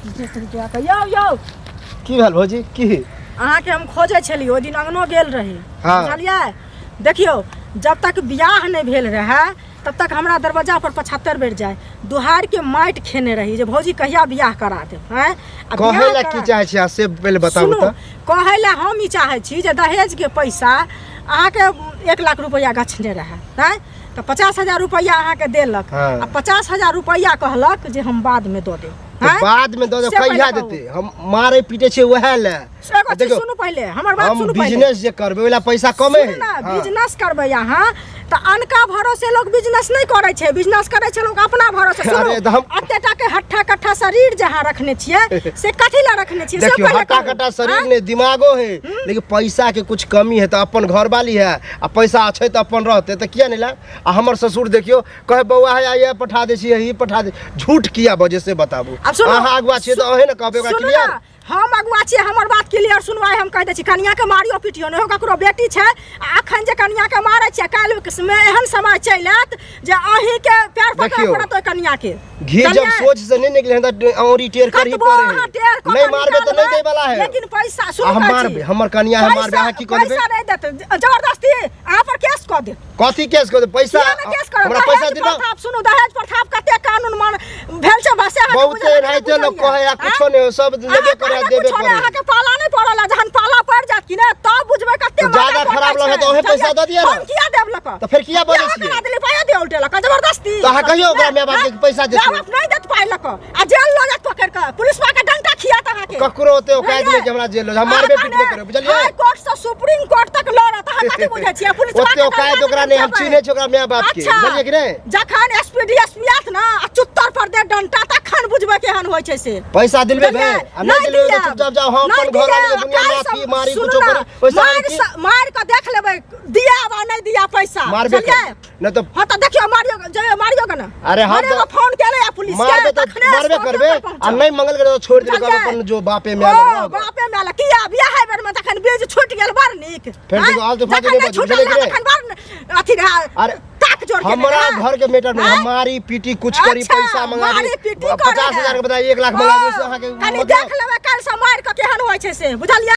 यौ यौ की भेल भौजी की अहाँ के हम खोजे छली ओ दिन अंगनो गेल रही बुझलियै देखियो जब तक बियाह नहीं भेल रहे तब तक हमरा दरवाजा पर 75 बेर जाए दुहार के माइट खेने रही जे भौजी कहिया बियाह करा दे हैं कहे ला की चाहे छी से पहले बताबू त कहे ला हम ई चाहे छी जे दहेज के पैसा अहाँ के 1 लाख रुपया गछने रहे हैं तो 50,000 रुपया अहाँ के देलक आ 50,000 रुपया कहलक जे हम बाद में दो दे बाद में दो दे कहिया देते हम मारे पीटे छे वहे ले देखो सुनु पहले हमर बात सुनु पहले बिजनेस जे करबे वाला पैसा कमे है ना बिजनेस करबे यहाँ तो अनका भरोसे लोग बिजनेस नहीं करे छे बिजनेस करे छे लोग अपना भरोसे अत्तेटा के हट्ठा कट्ठा शरीर जहाँ रखने छिए से कथी ला रखने छिए देखियो हट्ठा कट्ठा शरीर ने दिमागो है लेकिन पैसा के कुछ कमी है तो अपन घर वाली है आ पैसा अच्छे तो अपन रहते तो किया नहीं ला आ हमर ससुर देखियो कहे बउआ है ये पठा दे छी यही पठा दे झूठ किया वजह से बताबू अहाँ अगुआ छिए तो अहे न कहबे ओकरा क्लियर हम अगुआ छिए हमर बात क्लियर सुनवाई हम कह दे छी कन्या के मारियो पिटियो न हो ककरो बेटी छै अखन जे कन्या के मारे छै काल में एहन समय चलत जे अही के पैर पकड़ पड़त ओय कन्या के घी जब सोच से नहीं निकले त औरी टेर करी पड़े नहीं मारबे तो नहीं दे वाला है लेकिन पैसा सुन मारबे हमर कन्या है मारबे आ की करबे पैसा नहीं देत जबरदस्ती आ पर केस क दे कथी केस क दे पैसा हमरा पैसा दे दो आप सुनो दहेज प्रथाप कते कानून मान भेल छै भाषा बहुते रहते लोग कहे आ कुछो नहीं सब लेबे करे देबे करे अहाँ के पाला नहीं पड़ला जहन पाला पड़ जात कि ने तब बुझबे कते ज्यादा खराब लगे तो ओहे पैसा दे दिया हम किया देब लक तो फिर किया बोले छी करा देली पाया दे उल्टे लक जबरदस्ती तो कहियो ओकरा माय बाप के पैसा दे बाप नहीं देत पाई लक आ जेल ल जात पकड़ के पुलिस वाला के डंटा खिया त अहाँ के ककरो होते ओकाय दिए कि हमरा जेल हम मारबे पीटबे करे बुझलिए हाई कोर्ट से सुप्रीम कोर्ट तक लड़त अहाँ कथि बुझै छियै पुलिस वाला ओते ओकाय ओकरा नहीं हम चिन्हे छ ओकरा माय बाप के बुझलिए कि नहीं जखन एसपी डीएसपी आत ना आ चुत्तर पर दे डंटा तखन बुझबे केहन होय छै से पैसा दिलबे बे आ नहीं दिलबे तो चुपचाप जाओ हम अपन घर वाले दुनिया माफी मारी कुछो करे पैसा मार के देख लेबै दिया वा नहीं दिया पैसा चलिए न तो हां तो देखियो मारियो के ना अरे हां तो फोन केले आ पुलिस के मारबे करबे आ नहीं मंगल करे तो छोड़ दे अपन जो बापे में बापे में किया बियाह है बेर में तखन बीज छूट गेल बड़ नीक फिर देखो आल तो फादे नहीं बुझले कि तखन बड़ अथी अरे ताक जोड़ के हमरा घर के मैटर में हमारी पीटी कुछ करी पैसा मंगा दी 50,000 के बताइए 1 लाख मंगा दे से अहाँ के देख लेबै काल से मार के केहन होय छै से बुझलिए।